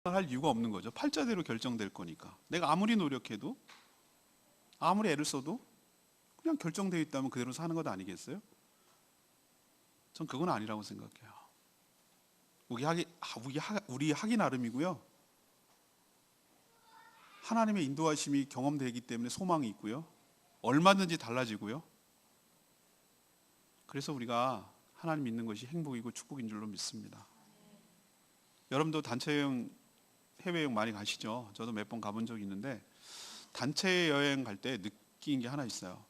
할 이유가 없는 거죠. 팔자대로 결정될 거니까. 내가 아무리 노력해도, 아무리 애를 써도 그냥 결정되어 있다면 그대로 사는 것 아니겠어요? 전 그건 아니라고 생각해요. 우리 하기 나름이고요. 하나님의 인도하심이 경험되기 때문에 소망이 있고요. 얼마든지 달라지고요. 그래서 우리가 하나님 믿는 것이 행복이고 축복인 줄로 믿습니다. 여러분도 단체 여행, 해외여행 많이 가시죠? 저도 몇 번 가본 적이 있는데 단체 여행 갈 때 느낀 게 하나 있어요.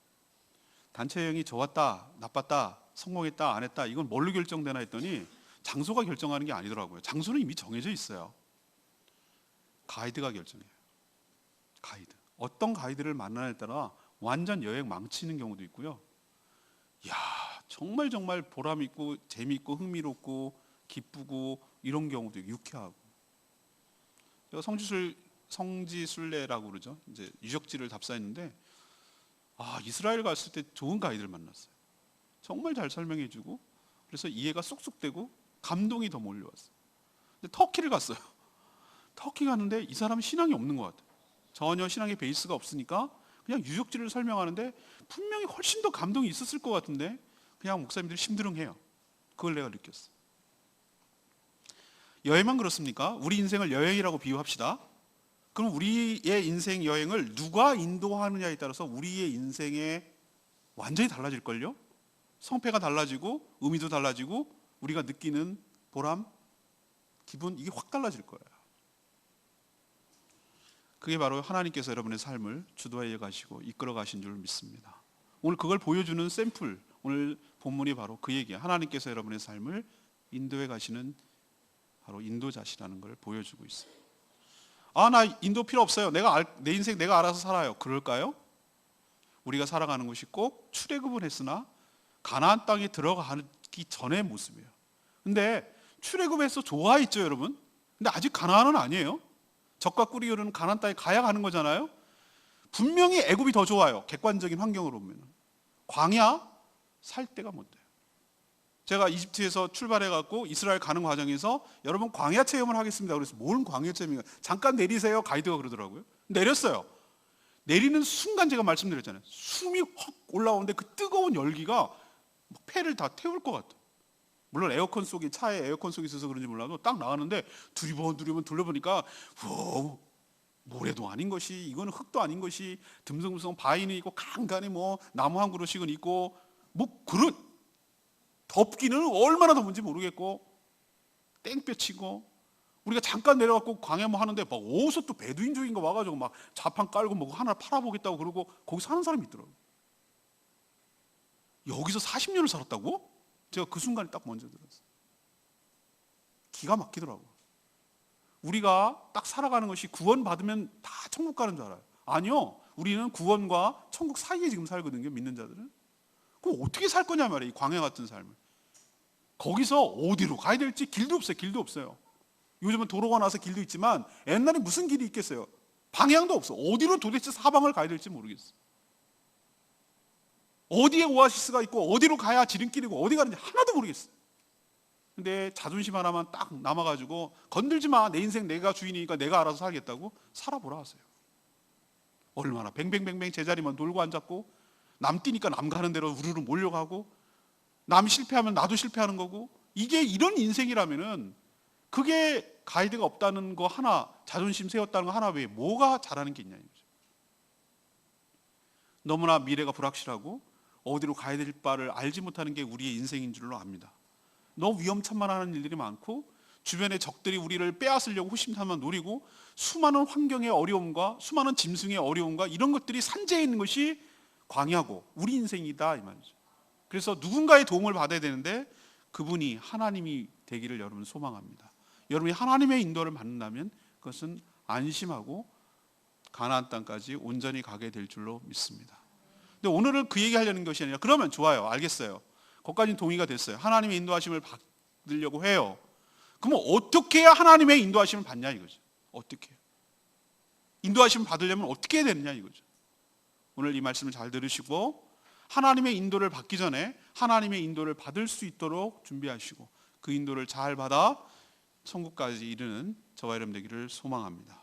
단체 여행이 좋았다, 나빴다, 성공했다, 안 했다, 이건 뭘로 결정되나 했더니 장소가 결정하는 게 아니더라고요. 장소는 이미 정해져 있어요. 가이드가 결정해요. 가이드. 어떤 가이드를 만나냐에 따라 완전 여행 망치는 경우도 있고요. 이야, 정말 보람 있고 재미있고 흥미롭고 기쁘고 이런 경우도 유쾌하고. 제가 성지순례라고 그러죠. 이제 유적지를 답사했는데 이스라엘 갔을 때 좋은 가이드를 만났어요. 정말 잘 설명해주고 그래서 이해가 쏙쏙 되고 감동이 더 몰려왔어요. 근데 터키를 갔어요. 터키 갔는데 이 사람은 신앙이 없는 것 같아요. 전혀 신앙의 베이스가 없으니까 그냥 유적지를 설명하는데 분명히 훨씬 더 감동이 있었을 것 같은데 그냥 목사님들이 심드렁해요. 그걸 내가 느꼈어. 여행만 그렇습니까? 우리 인생을 여행이라고 비유합시다. 그럼 우리의 인생 여행을 누가 인도하느냐에 따라서 우리의 인생에 완전히 달라질걸요? 성패가 달라지고 의미도 달라지고 우리가 느끼는 보람, 기분 이게 확 달라질 거예요. 그게 바로 하나님께서 여러분의 삶을 주도하여 가시고 이끌어 가신 줄 믿습니다. 오늘 그걸 보여주는 샘플, 오늘 본문이 바로 그 얘기예요. 하나님께서 여러분의 삶을 인도해 가시는 바로 인도자시라는 걸 보여주고 있어요. 나 인도 필요 없어요. 내 인생 내가 알아서 살아요. 그럴까요? 우리가 살아가는 것이 꼭 출애굽은 했으나 가나안 땅에 들어가기 전의 모습이에요. 근데 출애굽해서 좋아했죠, 여러분? 근데 아직 가나안은 아니에요. 젖과 꿀이 흐르는 가나안 땅에 가야 가는 거잖아요. 분명히 애굽이 더 좋아요. 객관적인 환경으로 보면. 광야 살 데가 못 돼요. 제가 이집트에서 출발해갖고 이스라엘 가는 과정에서 여러분 광야 체험을 하겠습니다. 그래서 뭘 광야 체험인가? 잠깐 내리세요. 가이드가 그러더라고요. 내렸어요. 내리는 순간 제가 말씀드렸잖아요. 숨이 확 올라오는데 그 뜨거운 열기가 폐를 다 태울 것 같아요. 물론 차에 에어컨 속에 있어서 그런지 몰라도 딱 나가는데 두리번 돌려보니까 모래도 아닌 것이, 이거는 흙도 아닌 것이, 듬성듬성 바위는 있고 간간히 나무 한 그루씩은 있고 그런 덥기는 얼마나 더운지 모르겠고 땡볕이고 우리가 잠깐 내려갖고 광야 하는데 막 어디서 또 베두인족인가 와가지고 막 자판 깔고 하나 팔아보겠다고 그러고 거기 사는 사람이 있더라고요. 여기서 40년을 살았다고? 제가 그 순간에 딱 먼저 들었어요. 기가 막히더라고요. 우리가 딱 살아가는 것이 구원받으면 다 천국 가는 줄 알아요. 아니요. 우리는 구원과 천국 사이에 지금 살거든요. 믿는 자들은. 그럼 어떻게 살 거냐 말이에요. 이 광야 같은 삶을. 거기서 어디로 가야 될지 길도 없어요. 요즘은 도로가 나서 길도 있지만 옛날에 무슨 길이 있겠어요. 방향도 없어. 어디로 도대체 사방을 가야 될지 모르겠어. 어디에 오아시스가 있고 어디로 가야 지름길이고 어디 가는지 하나도 모르겠어. 근데 자존심 하나만 딱 남아가지고 건들지 마. 내 인생 내가 주인이니까 내가 알아서 살겠다고 살아보라 하세요. 얼마나 뱅뱅뱅뱅 제자리만 돌고 앉았고 남 뛰니까 남 가는 대로 우르르 몰려가고 남이 실패하면 나도 실패하는 거고 이게 이런 인생이라면은 그게 가이드가 없다는 거 하나, 자존심 세웠다는 거 하나 외에 뭐가 잘하는 게 있냐는 거죠. 너무나 미래가 불확실하고 어디로 가야 될 바를 알지 못하는 게 우리의 인생인 줄로 압니다. 너무 위험천만하는 일들이 많고 주변의 적들이 우리를 빼앗으려고 호심탄만 노리고 수많은 환경의 어려움과 수많은 짐승의 어려움과 이런 것들이 산재해 있는 것이 광야고 우리 인생이다 이 말이죠. 그래서 누군가의 도움을 받아야 되는데 그분이 하나님이 되기를 여러분 소망합니다. 여러분이 하나님의 인도를 받는다면 그것은 안심하고 가나안 땅까지 온전히 가게 될 줄로 믿습니다. 근데 오늘은 그 얘기하려는 것이 아니라 그러면 좋아요. 알겠어요. 거기까지는 동의가 됐어요. 하나님의 인도하심을 받으려고 해요. 그러면 어떻게 해야 하나님의 인도하심을 받냐 이거죠. 어떻게? 인도하심을 받으려면 어떻게 해야 되느냐 이거죠. 오늘 이 말씀을 잘 들으시고 하나님의 인도를 받기 전에 하나님의 인도를 받을 수 있도록 준비하시고 그 인도를 잘 받아 천국까지 이르는 저와 여러분 되기를 소망합니다.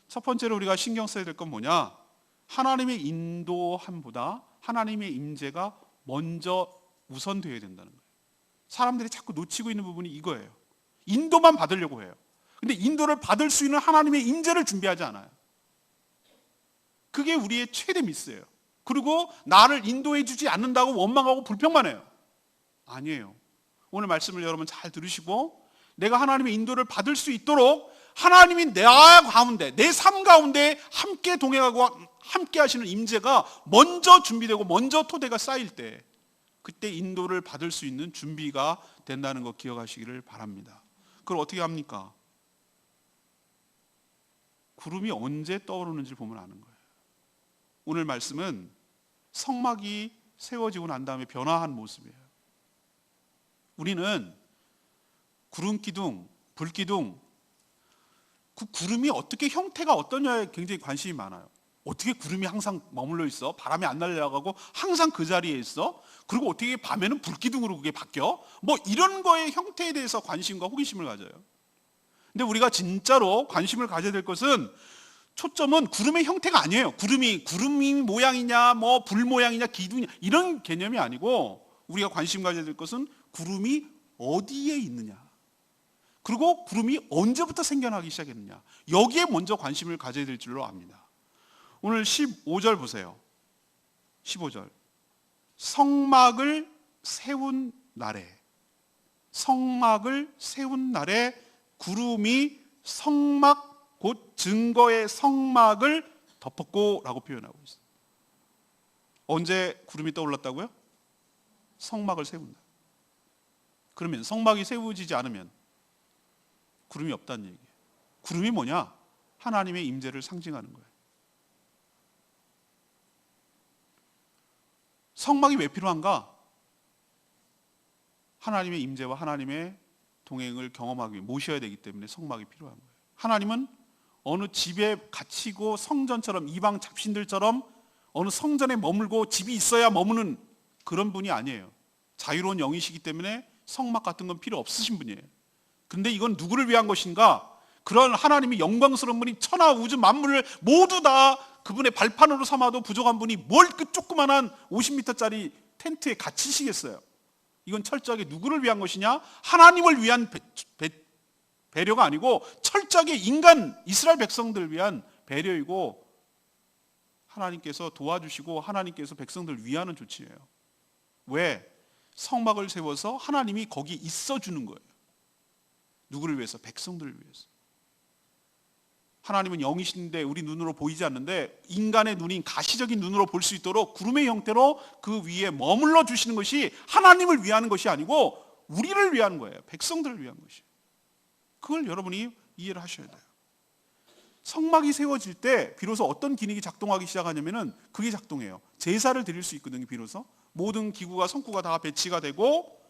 첫 번째로 우리가 신경 써야 될 건 뭐냐? 하나님의 인도함보다 하나님의 임재가 먼저 우선되어야 된다는 거예요. 사람들이 자꾸 놓치고 있는 부분이 이거예요. 인도만 받으려고 해요. 근데 인도를 받을 수 있는 하나님의 임재를 준비하지 않아요. 그게 우리의 최대 미스예요. 그리고 나를 인도해 주지 않는다고 원망하고 불평만 해요. 아니에요. 오늘 말씀을 여러분 잘 들으시고 내가 하나님의 인도를 받을 수 있도록 하나님이 내 가운데, 내 삶 가운데 함께 동행하고 함께 하시는 임재가 먼저 준비되고 먼저 토대가 쌓일 때 그때 인도를 받을 수 있는 준비가 된다는 거 기억하시기를 바랍니다. 그걸 어떻게 합니까? 구름이 언제 떠오르는지 보면 아는 거예요. 오늘 말씀은 성막이 세워지고 난 다음에 변화한 모습이에요. 우리는 구름 기둥, 불 기둥, 그 구름이 어떻게 형태가 어떠냐에 굉장히 관심이 많아요. 어떻게 구름이 항상 머물러 있어? 바람이 안 날아가고 항상 그 자리에 있어? 그리고 어떻게 밤에는 불기둥으로 그게 바뀌어? 뭐 이런 거의 형태에 대해서 관심과 호기심을 가져요. 근데 우리가 진짜로 관심을 가져야 될 것은 초점은 구름의 형태가 아니에요. 구름이 모양이냐, 뭐 불 모양이냐, 기둥이냐 이런 개념이 아니고 우리가 관심 가져야 될 것은 구름이 어디에 있느냐. 그리고 구름이 언제부터 생겨나기 시작했느냐. 여기에 먼저 관심을 가져야 될 줄로 압니다. 오늘 15절 보세요. 15절. 성막을 세운 날에 구름이 성막 곧 증거의 성막을 덮었고 라고 표현하고 있어요. 언제 구름이 떠올랐다고요? 성막을 세운다. 그러면 성막이 세워지지 않으면 구름이 없다는 얘기예요. 구름이 뭐냐? 하나님의 임재를 상징하는 거예요. 성막이 왜 필요한가? 하나님의 임재와 하나님의 동행을 경험하기 위해 모셔야 되기 때문에 성막이 필요한 거예요. 하나님은 어느 집에 갇히고 성전처럼 이방 잡신들처럼 어느 성전에 머물고 집이 있어야 머무는 그런 분이 아니에요. 자유로운 영이시기 때문에 성막 같은 건 필요 없으신 분이에요. 근데 이건 누구를 위한 것인가? 그런 하나님이 영광스러운 분이 천하 우주 만물을 모두 다 그분의 발판으로 삼아도 부족한 분이 뭘 그 조그만한 50m짜리 텐트에 갇히시겠어요? 이건 철저하게 누구를 위한 것이냐? 하나님을 위한 배려가 아니고 철저하게 인간 이스라엘 백성들을 위한 배려이고 하나님께서 도와주시고 하나님께서 백성들을 위하는 조치예요. 왜? 성막을 세워서 하나님이 거기 있어주는 거예요. 누구를 위해서? 백성들을 위해서. 하나님은 영이신데 우리 눈으로 보이지 않는데 인간의 눈인 가시적인 눈으로 볼 수 있도록 구름의 형태로 그 위에 머물러 주시는 것이 하나님을 위하는 것이 아니고 우리를 위한 거예요. 백성들을 위한 것이에요. 그걸 여러분이 이해를 하셔야 돼요. 성막이 세워질 때 비로소 어떤 기능이 작동하기 시작하냐면은 그게 작동해요. 제사를 드릴 수 있거든요. 비로소 모든 기구가 성구가 다 배치가 되고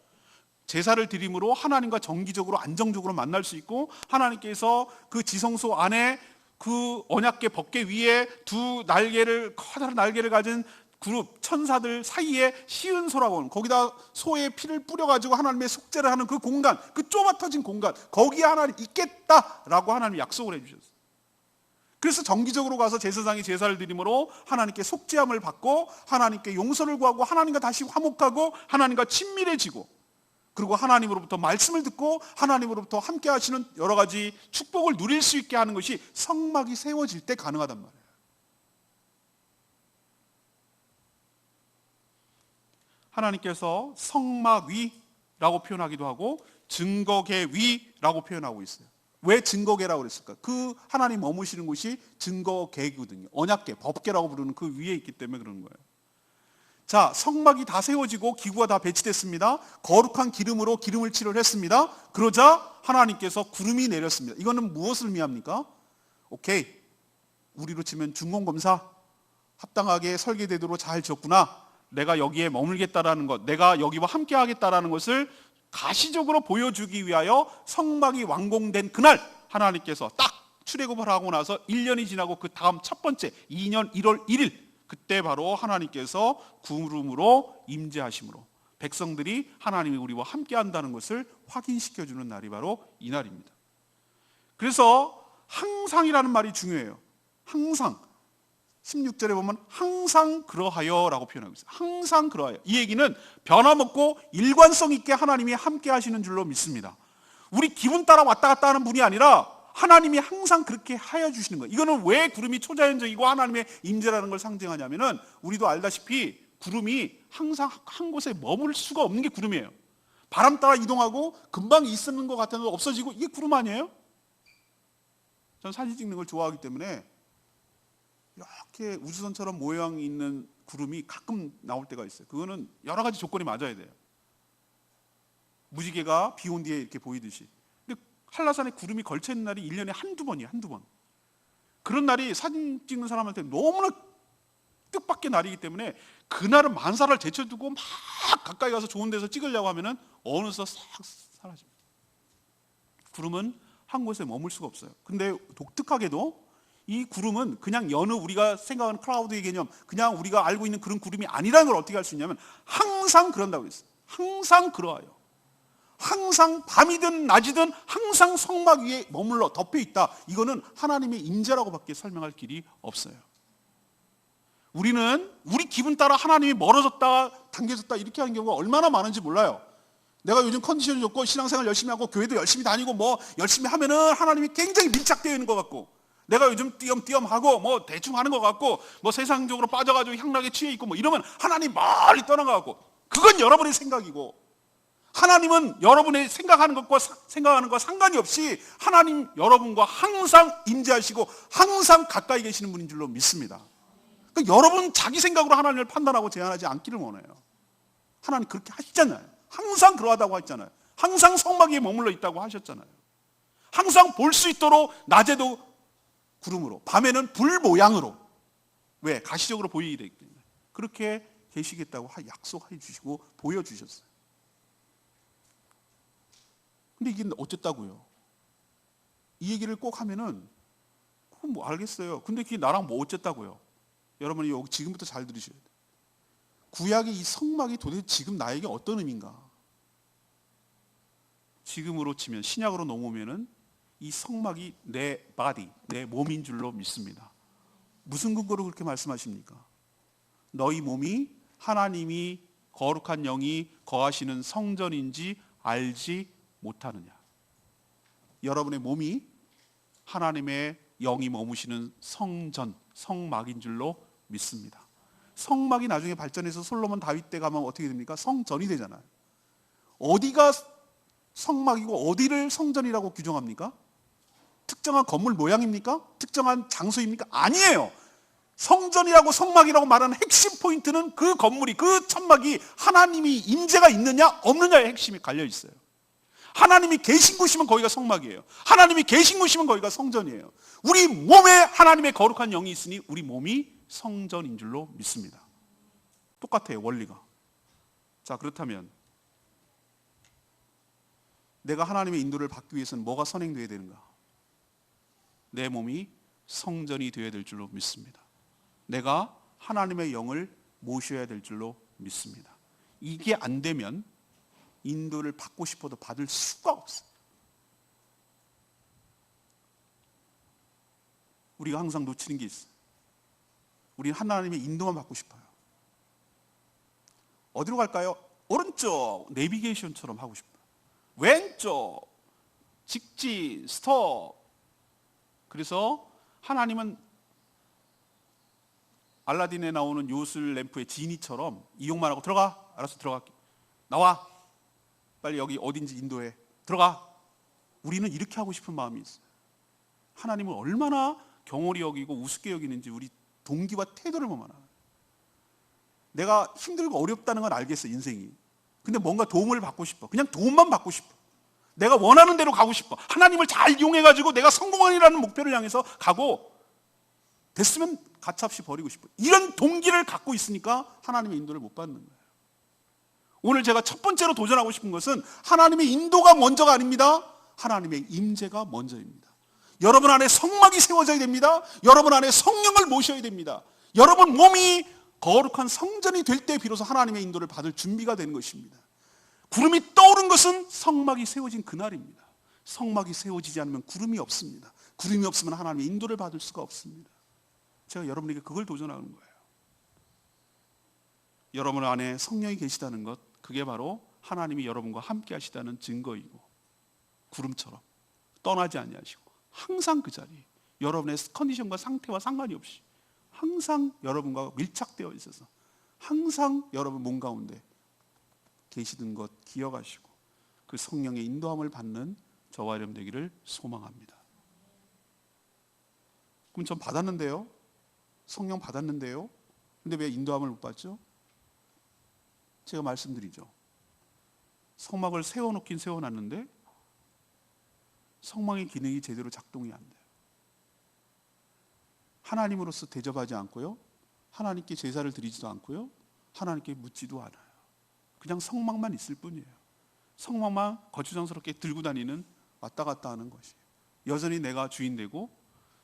제사를 드림으로 하나님과 정기적으로 안정적으로 만날 수 있고 하나님께서 그 지성소 안에 그 언약궤 법궤 위에 두 날개를 커다란 날개를 가진 그룹 천사들 사이에 시은소라고 하는 거기다 소의 피를 뿌려가지고 하나님의 속죄를 하는 그 공간, 그 좁아터진 공간 거기에 하나님 있겠다라고 하나님 약속을 해주셨어요. 그래서 정기적으로 가서 제사장이 제사를 드림으로 하나님께 속죄함을 받고 하나님께 용서를 구하고 하나님과 다시 화목하고 하나님과 친밀해지고 그리고 하나님으로부터 말씀을 듣고 하나님으로부터 함께 하시는 여러 가지 축복을 누릴 수 있게 하는 것이 성막이 세워질 때 가능하단 말이에요. 하나님께서 성막 위라고 표현하기도 하고 증거궤 위라고 표현하고 있어요. 왜 증거궤라고 그랬을까? 그 하나님 머무시는 곳이 증거궤거든요. 언약궤, 법궤라고 부르는 그 위에 있기 때문에 그런 거예요. 자, 성막이 다 세워지고 기구가 다 배치됐습니다. 거룩한 기름으로 기름을 칠을 했습니다. 그러자 하나님께서 구름이 내렸습니다. 이거는 무엇을 의미합니까? 오케이, 우리로 치면 준공검사, 합당하게 설계되도록 잘 지었구나. 내가 여기에 머물겠다라는 것, 내가 여기와 함께 하겠다라는 것을 가시적으로 보여주기 위하여 성막이 완공된 그날 하나님께서 딱 출애굽을 하고 나서 1년이 지나고 그 다음 첫 번째 2년 1월 1일 그때 바로 하나님께서 구름으로 임재하심으로 백성들이 하나님이 우리와 함께 한다는 것을 확인시켜주는 날이 바로 이 날입니다. 그래서 항상이라는 말이 중요해요. 항상. 16절에 보면 항상 그러하여 라고 표현하고 있어요. 항상 그러하여. 이 얘기는 변함없고 일관성 있게 하나님이 함께 하시는 줄로 믿습니다. 우리 기분 따라 왔다 갔다 하는 분이 아니라 하나님이 항상 그렇게 하여 주시는 거예요. 이거는 왜 구름이 초자연적이고 하나님의 임재라는 걸 상징하냐면은 우리도 알다시피 구름이 항상 한 곳에 머물 수가 없는 게 구름이에요. 바람 따라 이동하고 금방 있는 것 같아도 없어지고, 이게 구름 아니에요? 전 사진 찍는 걸 좋아하기 때문에 이렇게 우주선처럼 모양이 있는 구름이 가끔 나올 때가 있어요. 그거는 여러 가지 조건이 맞아야 돼요. 무지개가 비 온 뒤에 이렇게 보이듯이. 근데 한라산에 구름이 걸쳐 있는 날이 1년에 한두 번이에요. 한두 번. 그런 날이 사진 찍는 사람한테 너무나 뜻밖의 날이기 때문에 그날은 만사를 제쳐두고 막 가까이 가서 좋은 데서 찍으려고 하면은 어느새 싹 사라집니다. 구름은 한 곳에 머물 수가 없어요. 근데 독특하게도 이 구름은 그냥 여느 우리가 생각하는 클라우드의 개념, 그냥 우리가 알고 있는 그런 구름이 아니라는 걸 어떻게 알 수 있냐면 항상 그런다고 했어요. 항상 그러하여. 항상 밤이든 낮이든 항상 성막 위에 머물러 덮여 있다. 이거는 하나님의 임재라고밖에 설명할 길이 없어요. 우리는 우리 기분 따라 하나님이 멀어졌다 당겨졌다 이렇게 하는 경우가 얼마나 많은지 몰라요. 내가 요즘 컨디션이 좋고 신앙생활 열심히 하고 교회도 열심히 다니고 뭐 열심히 하면은 하나님이 굉장히 밀착되어 있는 것 같고, 내가 요즘 띄엄띄엄하고 뭐 대충 하는 것 같고 뭐 세상적으로 빠져가지고 향락에 취해 있고 뭐 이러면 하나님 멀리 떠난 것 같고, 그건 여러분의 생각이고, 하나님은 여러분의 생각하는 것과 생각하는 것과 상관이 없이 하나님 여러분과 항상 임재하시고 항상 가까이 계시는 분인 줄로 믿습니다. 그러니까 여러분 자기 생각으로 하나님을 판단하고 제한하지 않기를 원해요. 하나님 그렇게 하시잖아요. 항상 그러하다고 했잖아요. 항상 성막 위에 머물러 있다고 하셨잖아요. 항상 볼 수 있도록 낮에도 구름으로, 밤에는 불 모양으로. 왜? 가시적으로 보이게 되기 때문에 그렇게 계시겠다고 약속해 주시고 보여주셨어요. 근데 이게 어쨌다고요? 이 얘기를 꼭 하면은 그건 뭐 알겠어요. 근데 그게 나랑 뭐 어쨌다고요? 여러분이 여기 지금부터 잘 들으셔야 돼요. 구약의 이 성막이 도대체 지금 나에게 어떤 의미인가? 지금으로 치면, 신약으로 넘으면은 이 성막이 내 바디, 내 몸인 줄로 믿습니다. 무슨 근거로 그렇게 말씀하십니까? 너희 몸이 하나님이 거룩한 영이 거하시는 성전인지 알지 못하느냐? 여러분의 몸이 하나님의 영이 머무시는 성전, 성막인 줄로 믿습니다. 성막이 나중에 발전해서 솔로몬 다윗 때 가면 어떻게 됩니까? 성전이 되잖아요. 어디가 성막이고 어디를 성전이라고 규정합니까? 특정한 건물 모양입니까? 특정한 장소입니까? 아니에요. 성전이라고 성막이라고 말하는 핵심 포인트는 그 건물이, 그 천막이 하나님이 임재가 있느냐 없느냐의 핵심이 갈려 있어요. 하나님이 계신 곳이면 거기가 성막이에요. 하나님이 계신 곳이면 거기가 성전이에요. 우리 몸에 하나님의 거룩한 영이 있으니 우리 몸이 성전인 줄로 믿습니다. 똑같아요, 원리가. 자, 그렇다면 내가 하나님의 인도를 받기 위해서는 뭐가 선행되어야 되는가? 내 몸이 성전이 되어야 될 줄로 믿습니다. 내가 하나님의 영을 모셔야 될 줄로 믿습니다. 이게 안 되면 인도를 받고 싶어도 받을 수가 없어요. 우리가 항상 놓치는 게 있어요. 우리는 하나님의 인도만 받고 싶어요. 어디로 갈까요? 오른쪽 내비게이션처럼 하고 싶어요. 왼쪽 직진 스톱. 그래서 하나님은 알라딘에 나오는 요술 램프의 지니처럼 이용만 하고 들어가. 알았어, 들어갈게. 나와. 빨리 여기 어딘지 인도해. 들어가. 우리는 이렇게 하고 싶은 마음이 있어요. 하나님을 얼마나 경홀히 여기고 우습게 여기는지 우리 동기와 태도를 보면 알아요. 내가 힘들고 어렵다는 건 알겠어, 인생이. 근데 뭔가 도움을 받고 싶어. 그냥 도움만 받고 싶어. 내가 원하는 대로 가고 싶어. 하나님을 잘 이용해가지고 내가 성공하리라는 목표를 향해서 가고, 됐으면 가차없이 버리고 싶어. 이런 동기를 갖고 있으니까 하나님의 인도를 못 받는 거예요. 오늘 제가 첫 번째로 도전하고 싶은 것은 하나님의 인도가 먼저가 아닙니다. 하나님의 임재가 먼저입니다. 여러분 안에 성막이 세워져야 됩니다. 여러분 안에 성령을 모셔야 됩니다. 여러분 몸이 거룩한 성전이 될 때 비로소 하나님의 인도를 받을 준비가 되는 것입니다. 구름이 떠오른 것은 성막이 세워진 그날입니다. 성막이 세워지지 않으면 구름이 없습니다. 구름이 없으면 하나님의 인도를 받을 수가 없습니다. 제가 여러분에게 그걸 도전하는 거예요. 여러분 안에 성령이 계시다는 것, 그게 바로 하나님이 여러분과 함께 하시다는 증거이고, 구름처럼 떠나지 아니하시고 항상 그 자리에 여러분의 컨디션과 상태와 상관이 없이 항상 여러분과 밀착되어 있어서 항상 여러분 몸 가운데 계시던 것 기억하시고 그 성령의 인도함을 받는 저와 여러분 되기를 소망합니다. 그럼 전 받았는데요? 성령 받았는데요? 근데 왜 인도함을 못 받죠? 제가 말씀드리죠. 성막을 세워놓긴 세워놨는데 성막의 기능이 제대로 작동이 안 돼요. 하나님으로서 대접하지 않고요, 하나님께 제사를 드리지도 않고요, 하나님께 묻지도 않아요. 그냥 성막만 있을 뿐이에요. 성막만 거추장스럽게 들고 다니는, 왔다 갔다 하는 것이에요. 여전히 내가 주인 되고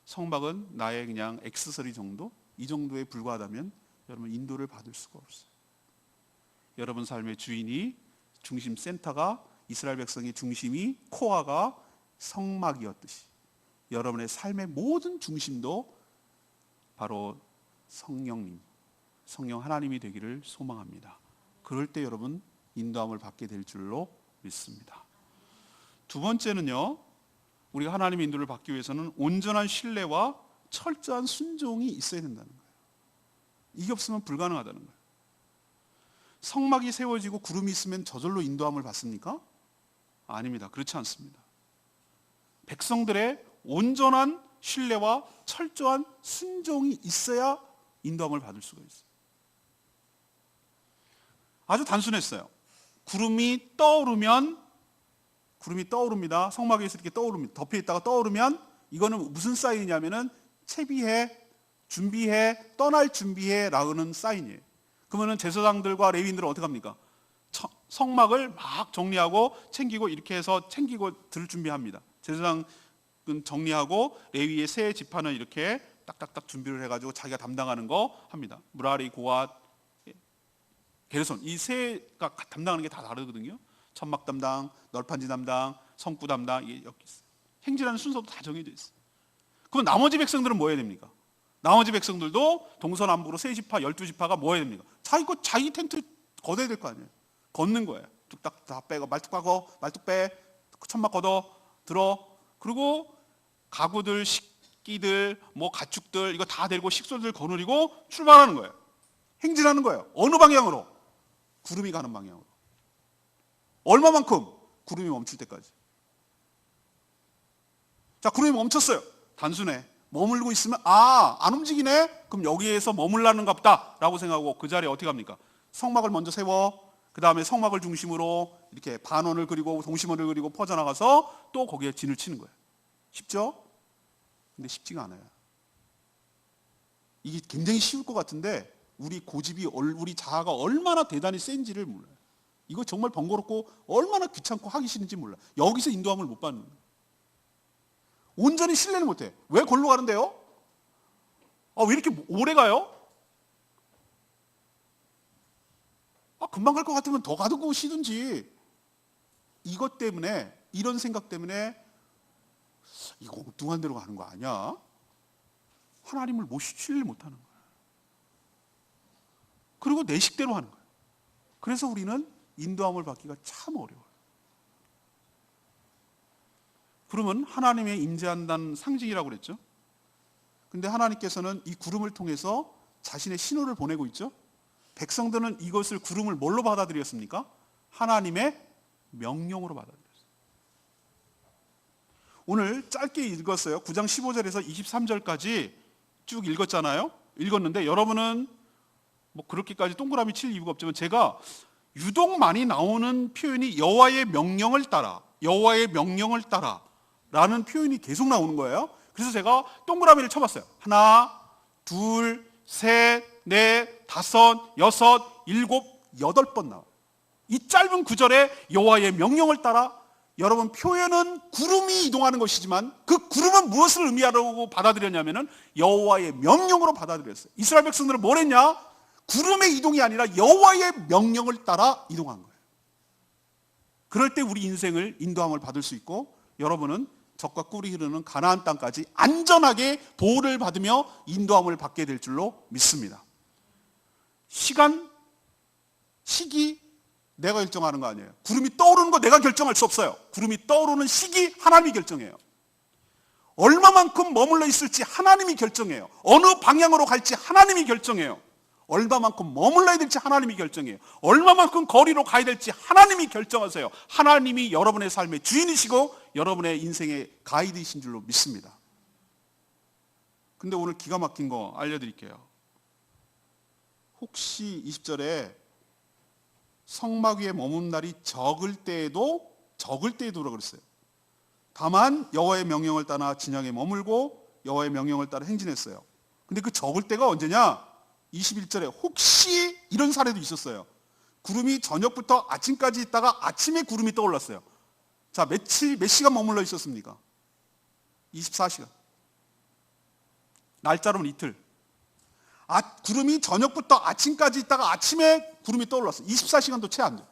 성막은 나의 그냥 액세서리 정도, 이 정도에 불과하다면 여러분 인도를 받을 수가 없어요. 여러분 삶의 주인이, 중심 센터가, 이스라엘 백성의 중심이, 코어가 성막이었듯이 여러분의 삶의 모든 중심도 바로 성령님, 성령 하나님이 되기를 소망합니다. 그럴 때 여러분 인도함을 받게 될 줄로 믿습니다. 두 번째는요, 우리가 하나님의 인도를 받기 위해서는 온전한 신뢰와 철저한 순종이 있어야 된다는 거예요. 이게 없으면 불가능하다는 거예요. 성막이 세워지고 구름이 있으면 저절로 인도함을 받습니까? 아닙니다. 그렇지 않습니다. 백성들의 온전한 신뢰와 철저한 순종이 있어야 인도함을 받을 수가 있어요. 아주 단순했어요. 구름이 떠오릅니다. 성막에 있을 때 떠오릅니다. 덮여 있다가 떠오르면 이거는 무슨 사인이냐면은 채비해, 준비해, 떠날 준비해라는 사인이에요. 그러면은 제사장들과 레위인들은 어떻게 합니까? 성막을 막 정리하고 챙기고 이렇게 해서 챙기고 들 준비합니다. 제사장은 정리하고 레위의 세 지파는 이렇게 딱딱딱 준비를 해가지고 자기가 담당하는 거 합니다. 무라리, 고앗, 게르손, 이 세가 담당하는 게 다 다르거든요. 천막 담당, 널판지 담당, 성구 담당, 이게 여기 있어요. 행진하는 순서도 다 정해져 있어요. 그럼 나머지 백성들은 뭐 해야 됩니까? 나머지 백성들도 동서남북으로 세 지파, 12지파가 뭐 해야 됩니까? 자기 텐트 걷어야 될 거 아니에요. 걷는 거예요. 뚝딱 다 빼고 말뚝 빠고 말뚝 빼, 천막 걷어 들어. 그리고 가구들, 식기들, 뭐 가축들 이거 다 데리고 식소들 거느리고 출발하는 거예요. 행진하는 거예요. 어느 방향으로? 구름이 가는 방향으로. 얼마만큼? 구름이 멈출 때까지. 자, 구름이 멈췄어요. 단순해. 머물고 있으면 안 움직이네? 그럼 여기에서 머물라는가 보다 라고 생각하고 그 자리에 어떻게 합니까? 성막을 먼저 세워, 그 다음에 성막을 중심으로 이렇게 반원을 그리고 동심원을 그리고 퍼져나가서 또 거기에 진을 치는 거예요. 쉽죠? 근데 쉽지가 않아요. 이게 굉장히 쉬울 것 같은데 우리 고집이, 우리 자아가 얼마나 대단히 센지를 몰라요. 이거 정말 번거롭고 얼마나 귀찮고 하기 싫은지 몰라요. 여기서 인도함을 못 받는 거예요. 온전히 신뢰는 못해. 왜 골로 가는데요? 왜 이렇게 오래 가요? 금방 갈 것 같으면 더 가두고 쉬든지. 이것 때문에, 이런 생각 때문에 이거 엉뚱한 데로 가는 거 아니야? 하나님을 신뢰를 못하는 거야. 그리고 내 식대로 하는 거야. 그래서 우리는 인도함을 받기가 참 어려워요. 구름은 하나님의 임재한다는 상징이라고 그랬죠. 근데 하나님께서는 이 구름을 통해서 자신의 신호를 보내고 있죠. 백성들은 이것을, 구름을 뭘로 받아들였습니까? 하나님의 명령으로 받아들였어요. 오늘 짧게 읽었어요. 9장 15절에서 23절까지 쭉 읽었는데 여러분은 뭐 그렇게까지 동그라미 칠 이유가 없지만 제가 유독 많이 나오는 표현이 여호와의 명령을 따라 라는 표현이 계속 나오는 거예요. 그래서 제가 동그라미를 쳐봤어요. 하나, 둘, 셋, 넷, 다섯, 여섯, 일곱, 8번 나와요. 이 짧은 구절에 여호와의 명령을 따라. 여러분, 표현은 구름이 이동하는 것이지만 그 구름은 무엇을 의미하라고 받아들였냐면은 여호와의 명령으로 받아들였어요. 이스라엘 백성들은 뭘 했냐? 구름의 이동이 아니라 여호와의 명령을 따라 이동한 거예요. 그럴 때 우리 인생을 인도함을 받을 수 있고 여러분은 적과 꿀이 흐르는 가나안 땅까지 안전하게 보호를 받으며 인도함을 받게 될 줄로 믿습니다. 시간, 시기 내가 결정하는 거 아니에요. 구름이 떠오르는 거 내가 결정할 수 없어요. 구름이 떠오르는 시기 하나님이 결정해요. 얼마만큼 머물러 있을지 하나님이 결정해요. 어느 방향으로 갈지 하나님이 결정해요. 얼마만큼 머물러야 될지 하나님이 결정해요. 얼마만큼 거리로 가야 될지 하나님이 결정하세요. 하나님이 여러분의 삶의 주인이시고 여러분의 인생의 가이드이신 줄로 믿습니다. 근데 오늘 기가 막힌 거 알려드릴게요. 혹시 20절에 성막 위에 머문 날이 적을 때에도 그랬어요. 다만 여호와의 명령을 따라 진영에 머물고 여호와의 명령을 따라 행진했어요. 근데 그 적을 때가 언제냐? 21절에 혹시 이런 사례도 있었어요. 구름이 저녁부터 아침까지 있다가 아침에 구름이 떠올랐어요. 자, 몇 시간 머물러 있었습니까? 24시간. 날짜로는 이틀. 구름이 저녁부터 아침까지 있다가 아침에 구름이 떠올랐어요. 24시간도 채 안 돼요.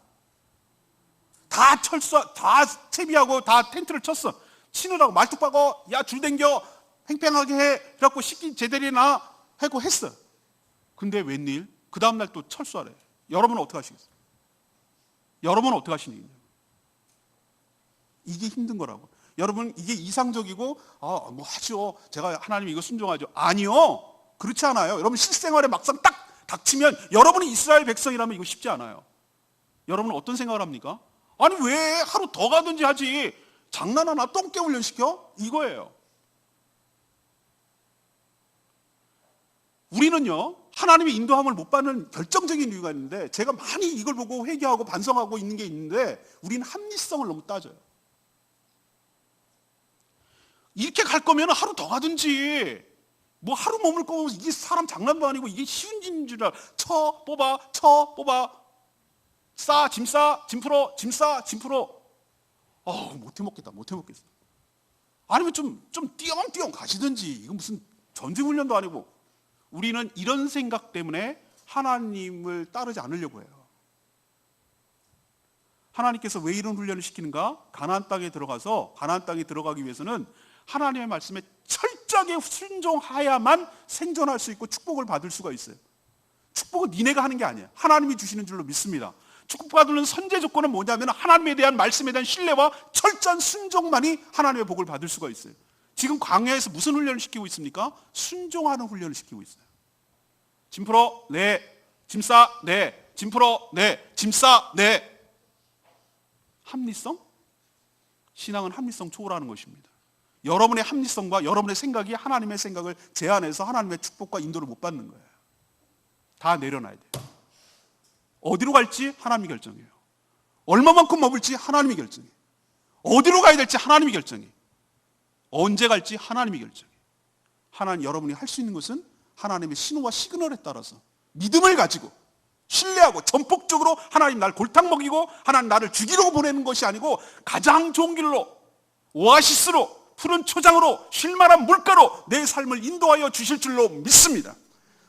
다 채비하고 다 텐트를 쳤어. 치느라고 말뚝 박어, 야 줄 댕겨, 팽팽하게 해. 그래갖고 식기 제대로나 하고 했어. 근데 웬일? 그 다음날 또 철수하래. 여러분은 어떻게 하시겠어요? 여러분은 어떻게 하시겠냐고. 이게 힘든 거라고. 여러분 이게 이상적이고 뭐 하죠. 제가 하나님 이거 순종하죠. 아니요. 그렇지 않아요. 여러분 실생활에 막상 딱 닥치면 여러분이 이스라엘 백성이라면 이거 쉽지 않아요. 여러분은 어떤 생각을 합니까? 아니 왜 하루 더 가든지 하지. 장난하나 똥개 훈련시켜? 이거예요. 우리는요 하나님의 인도함을 못 받는 결정적인 이유가 있는데 제가 많이 이걸 보고 회개하고 반성하고 있는 게 있는데 우리는 합리성을 너무 따져요. 이렇게 갈 거면 하루 더 가든지 뭐 하루 머물 거면 이게 사람 장난도 아니고 이게 쉬운 일인 줄 알아. 쳐 뽑아 짐 풀어 짐 풀어 못 해먹겠어. 아니면 좀 띄엄띄엄 가시든지. 이건 무슨 전쟁훈련도 아니고. 우리는 이런 생각 때문에 하나님을 따르지 않으려고 해요. 하나님께서 왜 이런 훈련을 시키는가? 가나안 땅에 들어가기 위해서는 하나님의 말씀에 철저하게 순종해야만 생존할 수 있고 축복을 받을 수가 있어요. 축복은 니네가 하는 게 아니에요. 하나님이 주시는 줄로 믿습니다. 축복받는 선제 조건은 뭐냐면 하나님에 대한 말씀에 대한 신뢰와 철저한 순종만이 하나님의 복을 받을 수가 있어요. 지금 광야에서 무슨 훈련을 시키고 있습니까? 순종하는 훈련을 시키고 있어요. 짐 풀어, 네. 짐 싸, 네. 짐 풀어, 네. 짐 싸, 네. 합리성? 신앙은 합리성 초월하는 것입니다. 여러분의 합리성과 여러분의 생각이 하나님의 생각을 제한해서 하나님의 축복과 인도를 못 받는 거예요. 다 내려놔야 돼요. 어디로 갈지 하나님이 결정해요. 얼마만큼 머물지 하나님이 결정해요. 어디로 가야 될지 하나님이 결정해요. 언제 갈지 하나님이 결정해요. 여러분이 할 수 있는 것은 하나님의 신호와 시그널에 따라서 믿음을 가지고 신뢰하고 전폭적으로 하나님 날 골탕 먹이고 하나님 나를 죽이려고 보내는 것이 아니고 가장 좋은 길로 오아시스로 푸른 초장으로 쉴만한 물가로 내 삶을 인도하여 주실 줄로 믿습니다.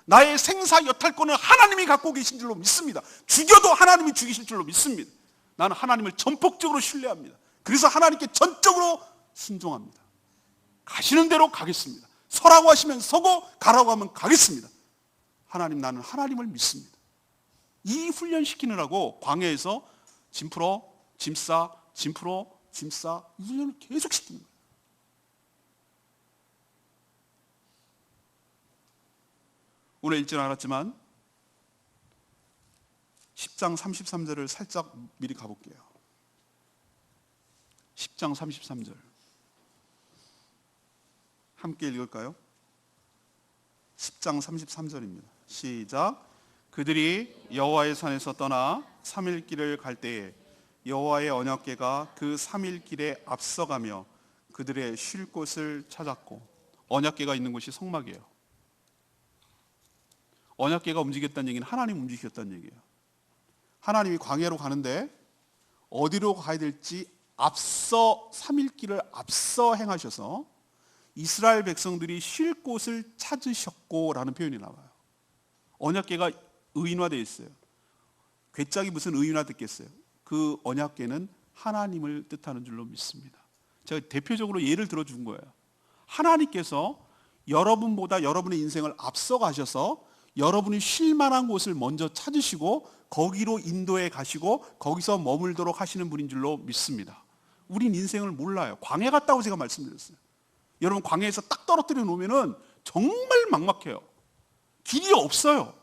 나의 생사 여탈권을 하나님이 갖고 계신 줄로 믿습니다. 죽여도 하나님이 죽이실 줄로 믿습니다. 나는 하나님을 전폭적으로 신뢰합니다. 그래서 하나님께 전적으로 순종합니다. 가시는 대로 가겠습니다. 서라고 하시면 서고 가라고 하면 가겠습니다. 나는 하나님을 믿습니다. 이 훈련시키느라고 광야에서 짐 풀어, 짐 싸, 짐 풀어, 짐 싸 이 훈련을 계속 시키는 거예요. 오늘 읽지는 않았지만 10장 33절을 살짝 미리 가볼게요. 10장 33절 함께 읽을까요? 10장 33절입니다. 시작. 그들이 여호와의 산에서 떠나 3일 길을 갈 때에 여호와의 언약궤가 그 3일 길에 앞서가며 그들의 쉴 곳을 찾았고, 언약궤가 있는 곳이 성막이에요. 언약궤가 움직였다는 얘기는 하나님 움직였다는 얘기예요. 하나님이 광야로 가는데 어디로 가야 될지 앞서 3일 길을 앞서 행하셔서 이스라엘 백성들이 쉴 곳을 찾으셨고라는 표현이 나와요. 언약궤가 의인화되어 있어요. 궤짝이 무슨 의인화됐겠어요? 그 언약궤는 하나님을 뜻하는 줄로 믿습니다. 제가 대표적으로 예를 들어준 거예요. 하나님께서 여러분보다 여러분의 인생을 앞서 가셔서 여러분이 쉴 만한 곳을 먼저 찾으시고 거기로 인도해 가시고 거기서 머물도록 하시는 분인 줄로 믿습니다. 우린 인생을 몰라요. 광야 같다고 제가 말씀드렸어요. 여러분 광야에서 딱 떨어뜨려 놓으면은 정말 막막해요. 길이 없어요.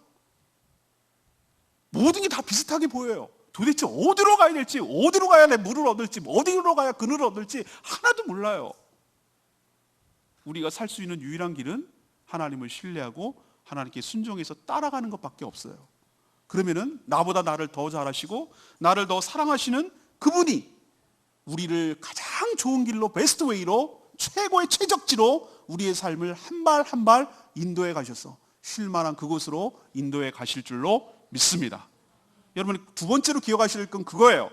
모든 게 다 비슷하게 보여요. 도대체 어디로 가야 될지, 어디로 가야 내 물을 얻을지, 어디로 가야 그늘을 얻을지 하나도 몰라요. 우리가 살 수 있는 유일한 길은 하나님을 신뢰하고 하나님께 순종해서 따라가는 것밖에 없어요. 그러면은 나보다 나를 더 잘하시고 나를 더 사랑하시는 그분이 우리를 가장 좋은 길로, 베스트 웨이로, 최고의 최적지로 우리의 삶을 한 발 한 발 인도해 가셔서 쉴만한 그곳으로 인도해 가실 줄로 믿습니다. 여러분, 두 번째로 기억하실 건 그거예요.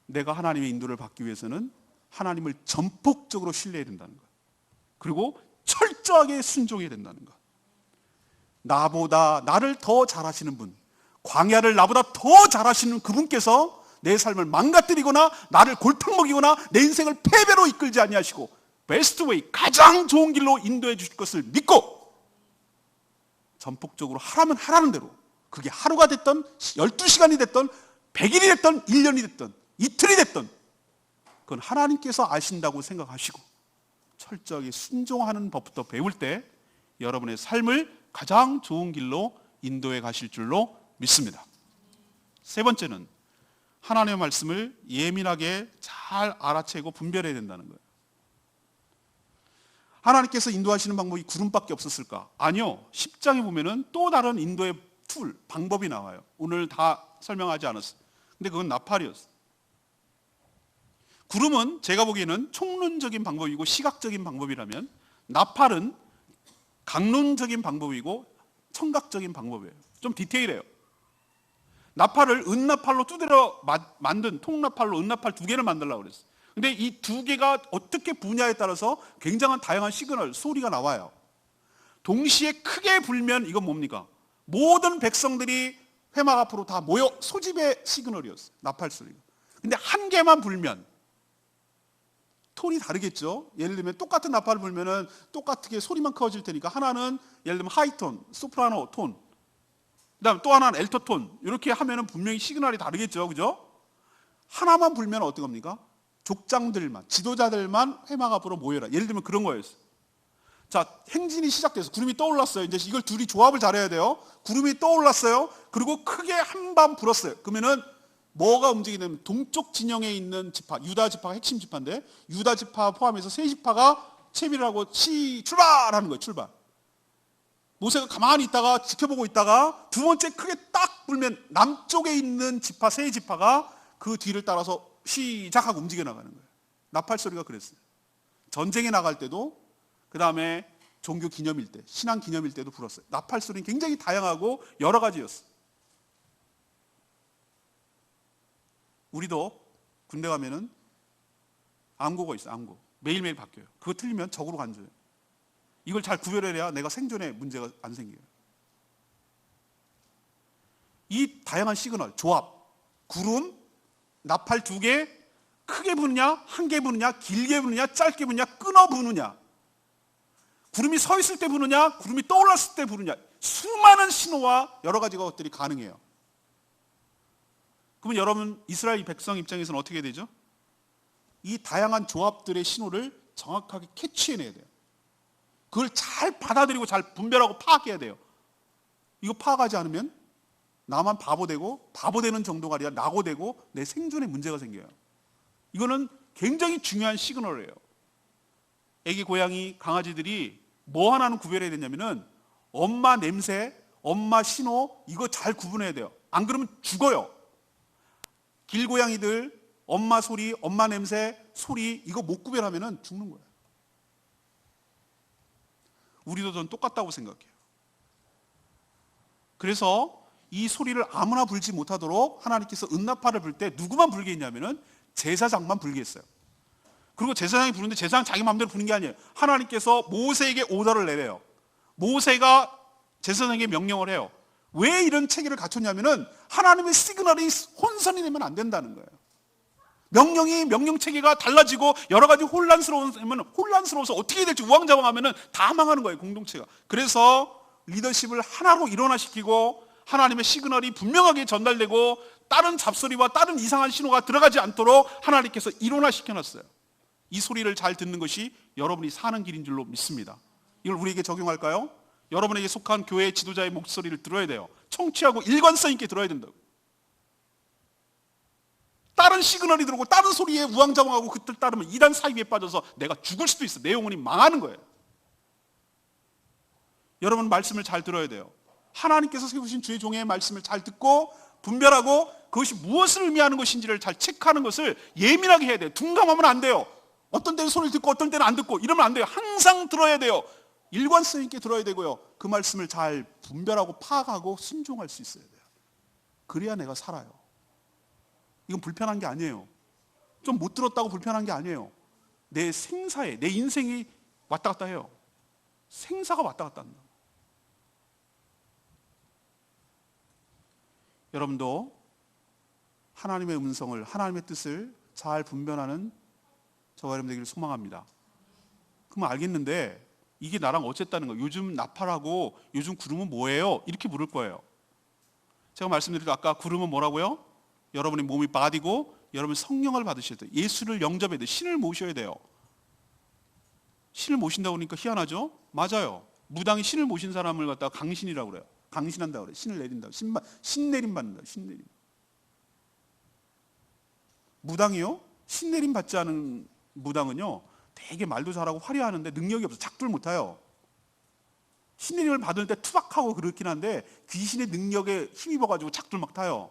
내가 하나님의 인도를 받기 위해서는 하나님을 전폭적으로 신뢰해야 된다는 것, 그리고 철저하게 순종해야 된다는 것. 나보다 나를 더 잘하시는 분, 광야를 나보다 더 잘하시는 그분께서 내 삶을 망가뜨리거나 나를 골탕 먹이거나 내 인생을 패배로 이끌지 아니하시고 베스트 웨이, 가장 좋은 길로 인도해 주실 것을 믿고 전폭적으로 하라면 하라는 대로, 그게 하루가 됐던 12시간이 됐던 100일이 됐던 1년이 됐던 이틀이 됐던 그건 하나님께서 아신다고 생각하시고 철저하게 순종하는 법부터 배울 때 여러분의 삶을 가장 좋은 길로 인도해 가실 줄로 믿습니다. 세 번째는 하나님의 말씀을 예민하게 잘 알아채고 분별해야 된다는 거예요. 하나님께서 인도하시는 방법이 구름밖에 없었을까? 아니요. 10장에 보면은 또 다른 인도의 방법이 나와요. 오늘 다 설명하지 않았어요. 근데 그건 나팔이었어요. 구름은 제가 보기에는 총론적인 방법이고 시각적인 방법이라면 나팔은 강론적인 방법이고 청각적인 방법이에요. 좀 디테일해요. 나팔을 은나팔로 두드려 만든 통나팔로 은나팔 2개를 만들려고 그랬어요. 근데 이 2개가 어떻게 부냐에 따라서 굉장한 다양한 시그널, 소리가 나와요. 동시에 크게 불면 이건 뭡니까? 모든 백성들이 회막 앞으로 다 모여 소집의 시그널이었어요. 나팔 소리가. 근데 한 개만 불면 톤이 다르겠죠. 예를 들면 똑같은 나팔을 불면은 똑같게 소리만 커질 테니까 하나는 예를 들면 하이톤, 소프라노 톤, 그다음 또 하나는 엘터톤, 이렇게 하면은 분명히 시그널이 다르겠죠, 그죠? 하나만 불면 어떤 겁니까? 족장들만, 지도자들만 회막 앞으로 모여라. 예를 들면 그런 거였어요. 자, 행진이 시작돼서 구름이 떠올랐어요. 이제 이걸 둘이 조합을 잘해야 돼요. 구름이 떠올랐어요. 그리고 크게 한 번 불었어요. 그러면은 뭐가 움직이냐면 동쪽 진영에 있는 지파, 유다 지파가 핵심 지파인데 유다 지파 포함해서 세 지파가 채비를 하고 출발하는 거예요. 출발. 모세가 가만히 있다가 지켜보고 있다가 두 번째 크게 딱 불면 남쪽에 있는 지파, 세 지파가 그 뒤를 따라서 시작하고 움직여 나가는 거예요. 나팔 소리가 그랬어요. 전쟁에 나갈 때도, 그 다음에 종교 기념일 때, 신앙 기념일 때도 불었어요. 나팔 소리는 굉장히 다양하고 여러 가지였어요. 우리도 군대 가면은 암고가 있어요. 암고. 매일매일 바뀌어요. 그거 틀리면 적으로 간줘요. 이걸 잘 구별해야 내가 생존에 문제가 안 생겨요. 이 다양한 시그널, 조합, 구름, 나팔 2개, 크게 부느냐, 한 개 부느냐, 길게 부느냐, 짧게 부느냐, 끊어 부느냐, 구름이 서 있을 때 부느냐, 구름이 떠올랐을 때 부느냐, 수많은 신호와 여러 가지 것들이 가능해요. 그러면 여러분, 이스라엘 백성 입장에서는 어떻게 되죠? 이 다양한 조합들의 신호를 정확하게 캐치해내야 돼요. 그걸 잘 받아들이고 잘 분별하고 파악해야 돼요. 이거 파악하지 않으면 나만 바보 되고, 바보 되는 정도가 아니라 낙오 되고 내 생존에 문제가 생겨요. 이거는 굉장히 중요한 시그널이에요. 애기 고양이 강아지들이 뭐 하나는 구별해야 되냐면은 엄마 냄새, 엄마 신호, 이거 잘 구분해야 돼요. 안 그러면 죽어요. 길고양이들 엄마 소리, 엄마 냄새, 소리, 이거 못 구별하면은 죽는 거예요. 우리도 전 똑같다고 생각해요. 그래서 이 소리를 아무나 불지 못하도록 하나님께서 은나팔을 불 때 누구만 불게 했냐면은 제사장만 불게 했어요. 그리고 제사장이 부르는데 제사장 자기 마음대로 부는 게 아니에요. 하나님께서 모세에게 오더를 내려요. 모세가 제사장에게 명령을 해요. 왜 이런 체계를 갖췄냐면은 하나님의 시그널이 혼선이 되면 안 된다는 거예요. 명령이 명령 체계가 달라지고 여러 가지 혼란스러워서 어떻게 될지 우왕좌왕하면은 다 망하는 거예요, 공동체가. 그래서 리더십을 하나로 일원화시키고 하나님의 시그널이 분명하게 전달되고 다른 잡소리와 다른 이상한 신호가 들어가지 않도록 하나님께서 일원화시켜 놨어요. 이 소리를 잘 듣는 것이 여러분이 사는 길인 줄로 믿습니다. 이걸 우리에게 적용할까요? 여러분에게 속한 교회 지도자의 목소리를 들어야 돼요. 청취하고 일관성 있게 들어야 된다고. 다른 시그널이 들어오고 다른 소리에 우왕좌왕하고 그들 따르면 이단 사이비에 빠져서 내가 죽을 수도 있어. 내 영혼이 망하는 거예요. 여러분 말씀을 잘 들어야 돼요. 하나님께서 세우신 주의 종의 말씀을 잘 듣고 분별하고 그것이 무엇을 의미하는 것인지를 잘 체크하는 것을 예민하게 해야 돼요. 둔감하면 안 돼요. 어떤 때는 소리를 듣고 어떤 때는 안 듣고 이러면 안 돼요. 항상 들어야 돼요. 일관성 있게 들어야 되고요. 그 말씀을 잘 분별하고 파악하고 순종할 수 있어야 돼요. 그래야 내가 살아요. 이건 불편한 게 아니에요. 좀 못 들었다고 불편한 게 아니에요. 내 생사에, 내 인생이 왔다 갔다 해요. 생사가 왔다 갔다 한다. 여러분도 하나님의 음성을, 하나님의 뜻을 잘 분별하는 저와 여러분 되기를 소망합니다. 그러면 알겠는데 이게 나랑 어쨌다는 거예요. 요즘 나팔하고 요즘 구름은 뭐예요? 이렇게 물을 거예요. 제가 말씀드린 아까 구름은 뭐라고요? 여러분의 몸이 바디고 여러분 성령을 받으셔야 돼요. 예수를 영접해야 돼요. 신을 모셔야 돼요. 신을 모신다고 그러니까 희한하죠? 맞아요. 무당이 신을 모신 사람을 갖다가 강신이라고 그래요. 강신한다고 그래요. 신을 내린다고. 신내림 받는다. 신내림. 무당이요? 신내림 받지 않은 무당은요, 되게 말도 잘하고 화려하는데 능력이 없어. 작두를 못해요. 신내림을 받을 때 투박하고 그렇긴 한데 귀신의 능력에 힘입어가지고 작두를 막 타요.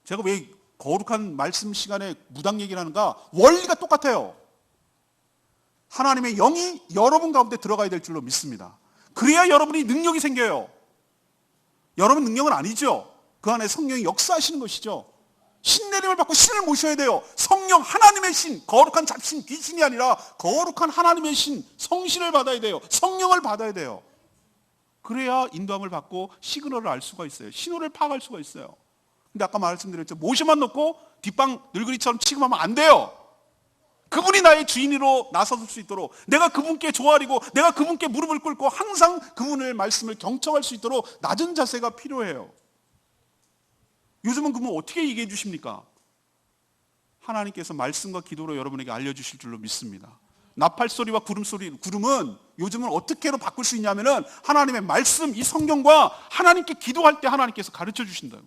제가 왜 거룩한 말씀 시간에 무당 얘기를 하는가? 원리가 똑같아요. 하나님의 영이 여러분 가운데 들어가야 될 줄로 믿습니다. 그래야 여러분이 능력이 생겨요. 여러분 능력은 아니죠. 그 안에 성령이 역사하시는 것이죠. 신내림을 받고 신을 모셔야 돼요. 성령 하나님의 신, 거룩한 잡신, 귀신이 아니라 거룩한 하나님의 신, 성신을 받아야 돼요. 성령을 받아야 돼요. 그래야 인도함을 받고 시그널을 알 수가 있어요. 신호를 파악할 수가 있어요. 근데 아까 말씀드렸죠. 모셔만 놓고 뒷방 늙은이처럼 취급하면 안 돼요. 그분이 나의 주인으로 나서줄 수 있도록 내가 그분께 조아리고 내가 그분께 무릎을 꿇고 항상 그분의 말씀을 경청할 수 있도록 낮은 자세가 필요해요. 요즘은 그분 어떻게 얘기해 주십니까? 하나님께서 말씀과 기도로 여러분에게 알려주실 줄로 믿습니다. 나팔소리와 구름은 요즘은 어떻게로 바꿀 수 있냐면은 하나님의 말씀, 이 성경과 하나님께 기도할 때 하나님께서 가르쳐 주신다고.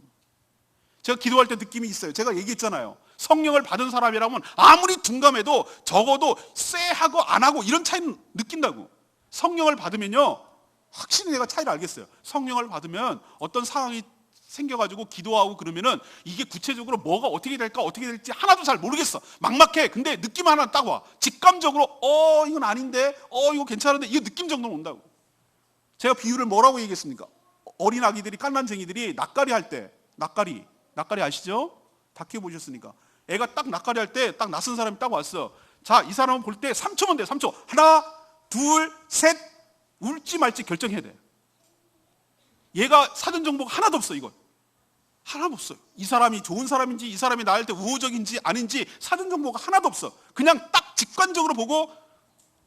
제가 기도할 때 느낌이 있어요. 제가 얘기했잖아요. 성령을 받은 사람이라면 아무리 둔감해도 적어도 쎄하고 안 하고 이런 차이는 느낀다고. 성령을 받으면요, 확실히 내가 차이를 알겠어요. 성령을 받으면 어떤 상황이 생겨가지고 기도하고 그러면은 이게 구체적으로 뭐가 어떻게 될까 어떻게 될지 하나도 잘 모르겠어. 막막해. 근데 느낌 하나 딱 와. 직감적으로 이건 아닌데 이거 괜찮은데 이게 느낌 정도는 온다고. 제가 비유를 뭐라고 얘기했습니까? 어린 아기들이 깐난쟁이들이 낯가리 할 때 낯가리 아시죠? 다 키워보셨으니까 애가 딱 낯가리 할 때 딱 낯선 사람이 딱 왔어. 자, 이 사람은 볼 때 3초면 돼. 3초. 하나, 둘, 셋. 울지 말지 결정해야 돼. 얘가 사전 정보가 하나도 없어. 이건 하나도 없어요. 이 사람이 좋은 사람인지 이 사람이 나을 때 우호적인지 아닌지 사전 정보가 하나도 없어. 그냥 딱 직관적으로 보고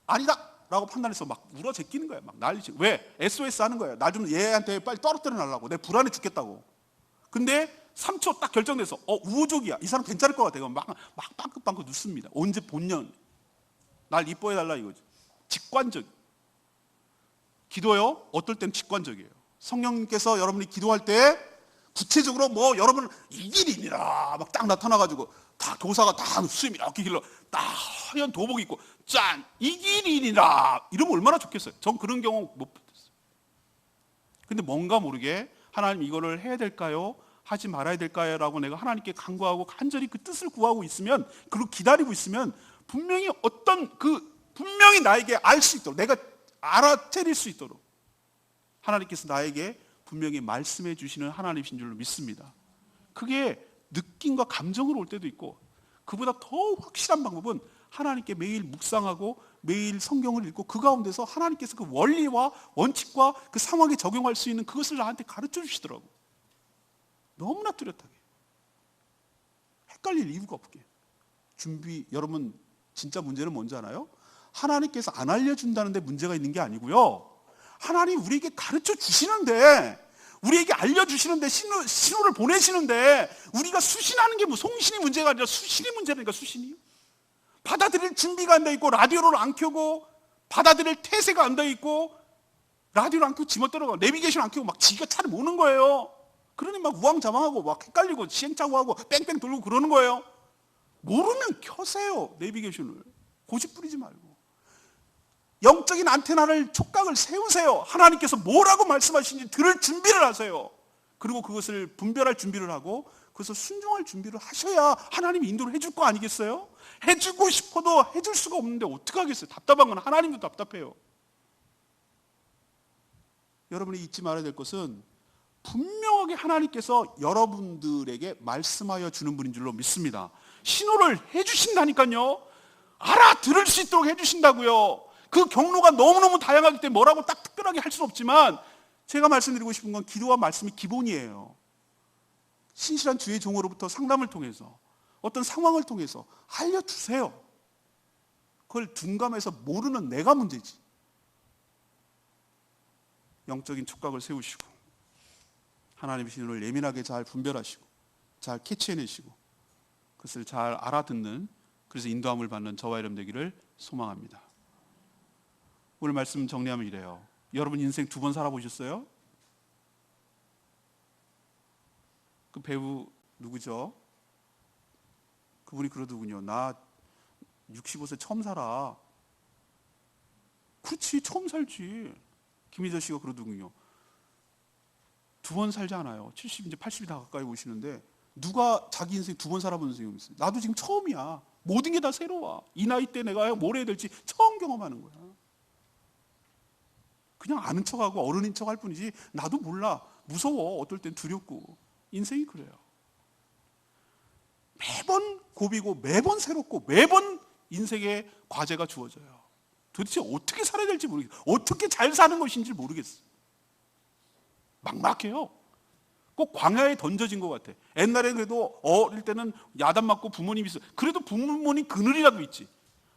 아니다 라고 판단해서 막 울어 제끼는 거야. 막 난리지. 왜? SOS 하는 거예요. 나 좀 얘한테 빨리 떨어뜨려 달라고. 내가 불안해 죽겠다고. 근데 3초 딱 결정돼서 우호적이야. 이 사람 괜찮을 것 같아. 막 빵긋빵긋 웃습니다. 언제 본년 날 이뻐해 달라 이거죠. 직관적. 기도요. 어떨 땐 직관적이에요. 성령님께서 여러분이 기도할 때 구체적으로 뭐 여러분 이 길이니라 막 딱 나타나가지고 다 도사가 다 수염이 이렇게 길러 딱 하얀 도복 입고 짠 이 길이니라 이러면 얼마나 좋겠어요. 전 그런 경우 못 봤어요. 근데 뭔가 모르게 하나님 이거를 해야 될까요? 하지 말아야 될까요? 라고 내가 하나님께 간구하고 간절히 그 뜻을 구하고 있으면 그리고 기다리고 있으면 분명히 분명히 나에게 알 수 있도록 내가 알아차릴 수 있도록 하나님께서 나에게 분명히 말씀해 주시는 하나님이신 줄로 믿습니다. 그게 느낌과 감정으로 올 때도 있고 그보다 더 확실한 방법은 하나님께 매일 묵상하고 매일 성경을 읽고 그 가운데서 하나님께서 그 원리와 원칙과 그 상황에 적용할 수 있는 그것을 나한테 가르쳐 주시더라고. 너무나 뚜렷하게 헷갈릴 이유가 없게. 여러분 진짜 문제는 뭔지 알아요? 하나님께서 안 알려준다는데 문제가 있는 게 아니고요. 하나님 우리에게 가르쳐 주시는데, 우리에게 알려주시는데, 신호를 보내시는데 우리가 수신하는 게 송신이 문제가 아니라 수신이 문제라니까. 수신이 받아들일 준비가 안 돼 있고, 라디오를 안 켜고 받아들일 태세가 안 돼 있고, 라디오를 안 켜고 지멋대로 내비게이션 안 켜고 막 지가 차를 모는 거예요. 그러니 막 우왕좌왕하고 막 헷갈리고 시행착오하고 뺑뺑 돌고 그러는 거예요. 모르면 켜세요. 내비게이션을 고집 부리지 말고 영적인 안테나를, 촉각을 세우세요. 하나님께서 뭐라고 말씀하시는지 들을 준비를 하세요. 그리고 그것을 분별할 준비를 하고 그것을 순종할 준비를 하셔야 하나님이 인도를 해줄 거 아니겠어요? 해주고 싶어도 해줄 수가 없는데 어떡하겠어요? 답답한 건 하나님도 답답해요. 여러분이 잊지 말아야 될 것은 분명하게 하나님께서 여러분들에게 말씀하여 주는 분인 줄로 믿습니다. 신호를 해주신다니까요. 알아들을 수 있도록 해주신다고요. 그 경로가 너무너무 다양하기 때문에 뭐라고 딱 특별하게 할 수는 없지만, 제가 말씀드리고 싶은 건 기도와 말씀이 기본이에요. 신실한 주의 종으로부터 상담을 통해서, 어떤 상황을 통해서 알려주세요. 그걸 둔감해서 모르는 내가 문제지. 영적인 촉각을 세우시고 하나님의 신호를 예민하게 잘 분별하시고 잘 캐치해내시고 그것을 잘 알아듣는, 그래서 인도함을 받는 저와 여러분 되기를 소망합니다. 오늘 말씀 정리하면 이래요. 여러분 인생 2번 살아보셨어요? 그 배우 누구죠? 그분이 그러더군요. 나 65세 처음 살아. 그렇지, 처음 살지. 김희저 씨가 그러더군요. 2번 살지 않아요. 70, 이제 80이 다 가까이 오시는데 누가 자기 인생 2번 살아본 선생님이 있어요? 나도 지금 처음이야. 모든 게 다 새로워. 이 나이 때 내가 뭘 해야 될지 처음 경험하는 거야. 그냥 아는 척하고 어른인 척할 뿐이지 나도 몰라. 무서워. 어떨 땐 두렵고. 인생이 그래요. 매번 고비고 매번 새롭고 매번 인생의 과제가 주어져요. 도대체 어떻게 살아야 될지 모르겠어요. 어떻게 잘 사는 것인지 모르겠어요. 막막해요. 꼭 광야에 던져진 것 같아. 옛날에 그래도 어릴 때는 야단 맞고 부모님이 있어. 그래도 부모님 그늘이라도 있지.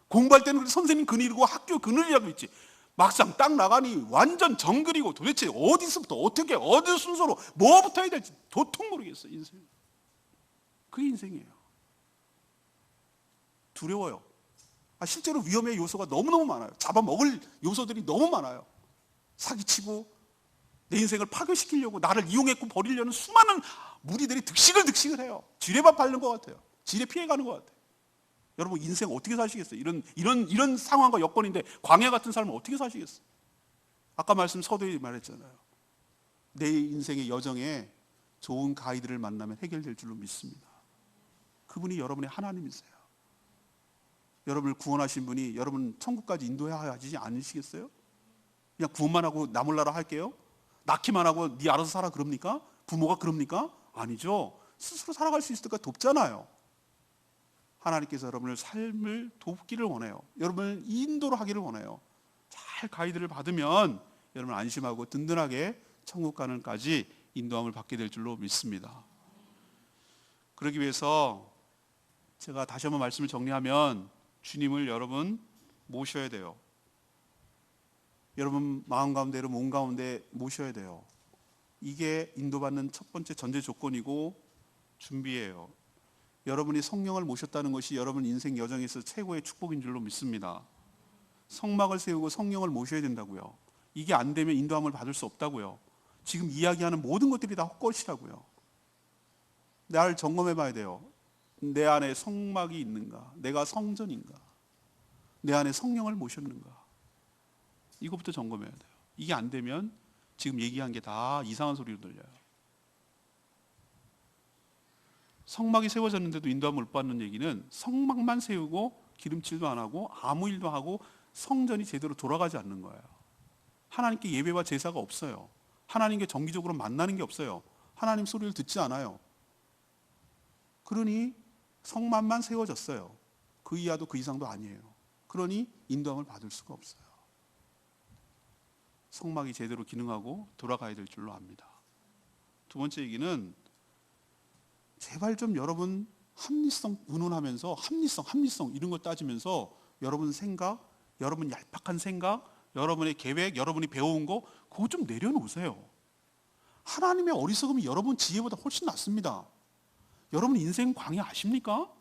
공부할 때는 선생님 그늘이고 학교 그늘이라도 있지. 막상 딱 나가니 완전 정글이고 도대체 어디서부터 어떻게 어느 순서로 뭐부터 해야 될지 도통 모르겠어. 인생. 그게 인생이에요. 두려워요. 실제로 위험의 요소가 너무너무 많아요. 잡아먹을 요소들이 너무 많아요. 사기치고 내 인생을 파괴시키려고 나를 이용했고 버리려는 수많은 무리들이 득식을 해요. 지뢰밥 밟는 것 같아요. 지뢰 피해가는 것 같아요. 여러분 인생 어떻게 사시겠어요? 이런 상황과 여건인데 광야 같은 삶을 어떻게 사시겠어요? 아까 서두에 말했잖아요. 내 인생의 여정에 좋은 가이드를 만나면 해결될 줄로 믿습니다. 그분이 여러분의 하나님이세요. 여러분을 구원하신 분이 여러분 천국까지 인도해야 하지 않으시겠어요? 그냥 구원만 하고 나 몰라라 할게요? 낳기만 하고 네 알아서 살아 그럽니까? 부모가 그럽니까? 아니죠. 스스로 살아갈 수 있을까 돕잖아요. 하나님께서 여러분을 삶을 돕기를 원해요. 여러분을 인도를 하기를 원해요. 잘 가이드를 받으면 여러분 안심하고 든든하게 천국 가는까지 인도함을 받게 될 줄로 믿습니다. 그러기 위해서 제가 다시 한번 말씀을 정리하면 주님을 여러분 모셔야 돼요. 여러분 마음 가운데, 여러분 몸 가운데 모셔야 돼요. 이게 인도받는 첫 번째 전제 조건이고 준비예요. 여러분이 성령을 모셨다는 것이 여러분 인생 여정에서 최고의 축복인 줄로 믿습니다. 성막을 세우고 성령을 모셔야 된다고요. 이게 안 되면 인도함을 받을 수 없다고요. 지금 이야기하는 모든 것들이 다 헛것이라고요. 나를 점검해 봐야 돼요. 내 안에 성막이 있는가? 내가 성전인가? 내 안에 성령을 모셨는가? 이것부터 점검해야 돼요. 이게 안 되면 지금 얘기한 게 다 이상한 소리로 들려요. 성막이 세워졌는데도 인도함을 못 받는 얘기는 성막만 세우고 기름칠도 안 하고 아무 일도 하고 성전이 제대로 돌아가지 않는 거예요. 하나님께 예배와 제사가 없어요. 하나님께 정기적으로 만나는 게 없어요. 하나님 소리를 듣지 않아요. 그러니 성막만 세워졌어요. 그 이하도 그 이상도 아니에요. 그러니 인도함을 받을 수가 없어요. 성막이 제대로 기능하고 돌아가야 될 줄로 압니다. 두 번째 얘기는 제발 좀 여러분 합리성 운운하면서 합리성 이런 걸 따지면서 여러분 생각, 여러분 얄팍한 생각, 여러분의 계획, 여러분이 배워온 거 그거 좀 내려놓으세요. 하나님의 어리석음이 여러분 지혜보다 훨씬 낫습니다. 여러분 인생 광야 아십니까?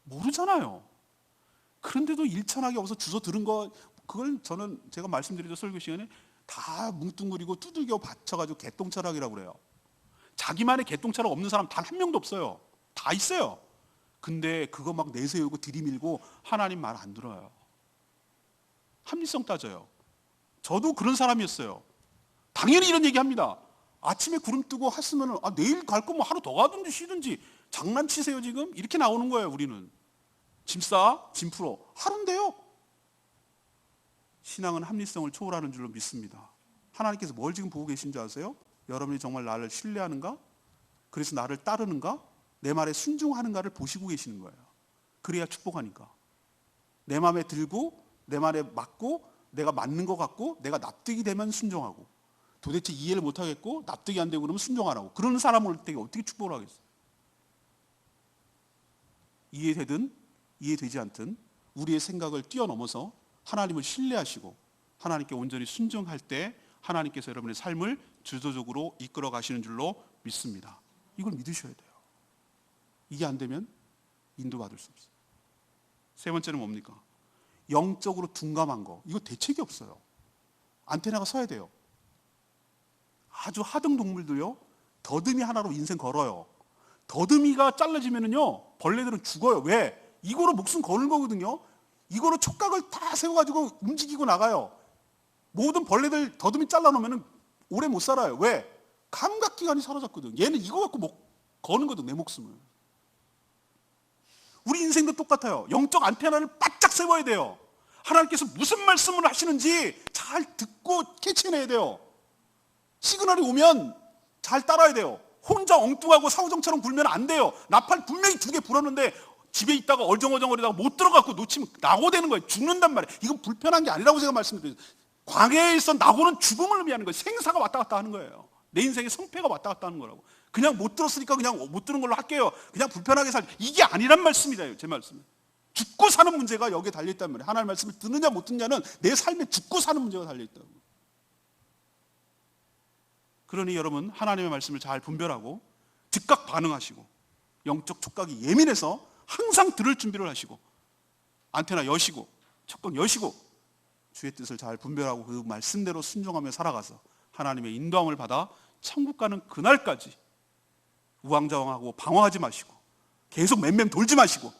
모르잖아요. 그런데도 일천하게 와서 주워 들은 거 그걸 저는 제가 말씀드리던 설교 시간에 다 뭉뚱그리고 두들겨 받쳐가지고 개똥철학이라고 그래요. 자기만의 개똥철학 없는 사람 단 한 명도 없어요. 다 있어요. 근데 그거 막 내세우고 들이밀고 하나님 말 안 들어요. 합리성 따져요. 저도 그런 사람이었어요. 당연히 이런 얘기합니다. 아침에 구름 뜨고 했으면 내일 갈 거면 하루 더 가든지 쉬든지 장난치세요 지금? 이렇게 나오는 거예요. 우리는 짐 싸, 짐 풀어. 하루인데요. 신앙은 합리성을 초월하는 줄로 믿습니다. 하나님께서 뭘 지금 보고 계신 줄 아세요? 여러분이 정말 나를 신뢰하는가? 그래서 나를 따르는가? 내 말에 순종하는가를 보시고 계시는 거예요. 그래야 축복하니까. 내 마음에 들고 내 말에 맞고 내가 맞는 것 같고 내가 납득이 되면 순종하고 도대체 이해를 못하겠고 납득이 안 되고 그러면 순종 안 하고 그런 사람 올 때 어떻게 축복을 하겠어요? 이해되든 이해되지 않든 우리의 생각을 뛰어넘어서 하나님을 신뢰하시고 하나님께 온전히 순종할 때 하나님께서 여러분의 삶을 주도적으로 이끌어 가시는 줄로 믿습니다. 이걸 믿으셔야 돼요. 이게 안 되면 인도받을 수 없어요. 세 번째는 뭡니까? 영적으로 둔감한 거. 이거 대책이 없어요. 안테나가 서야 돼요. 아주 하등 동물도요. 더듬이 하나로 인생 걸어요. 더듬이가 잘라지면은요. 벌레들은 죽어요. 왜? 이거로 목숨 거는 거거든요. 이거로 촉각을 다 세워가지고 움직이고 나가요. 모든 벌레들 더듬이 잘라놓으면 오래 못 살아요. 왜? 감각기관이 사라졌거든. 얘는 이거 갖고 거는 거든, 내 목숨을. 우리 인생도 똑같아요. 영적 안테나를 바짝 세워야 돼요. 하나님께서 무슨 말씀을 하시는지 잘 듣고 캐치해내야 돼요. 시그널이 오면 잘 따라야 돼요. 혼자 엉뚱하고 사우정처럼 굴면 안 돼요. 나팔 분명히 2개 불었는데 집에 있다가 얼정얼정거리다가 못 들어가고 놓치면 낙오되는 거예요. 죽는단 말이에요. 이건 불편한 게 아니라고 제가 말씀드려요. 광야에 있어 낙오는 죽음을 의미하는 거예요. 생사가 왔다 갔다 하는 거예요. 내 인생의 성패가 왔다 갔다 하는 거라고. 그냥 못 들었으니까 그냥 못 들은 걸로 할게요. 그냥 불편하게 이게 아니란 말씀이다. 제 말씀은. 죽고 사는 문제가 여기에 달려있단 말이에요. 하나님의 말씀을 듣느냐 못 듣느냐는 내 삶에 죽고 사는 문제가 달려있다고. 그러니 여러분 하나님의 말씀을 잘 분별하고 즉각 반응하시고 영적 촉각이 예민해서 항상 들을 준비를 하시고 안테나 여시고 촉각 여시고 주의 뜻을 잘 분별하고 그 말씀대로 순종하며 살아가서 하나님의 인도함을 받아 천국 가는 그날까지 우왕좌왕하고 방황하지 마시고 계속 맴맴 돌지 마시고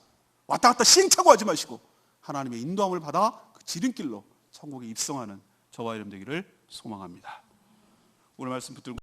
왔다 갔다 시행착오하지 마시고 하나님의 인도함을 받아 그 지름길로 천국에 입성하는 저와 여러분 되기를 소망합니다. 오늘 말씀 붙들고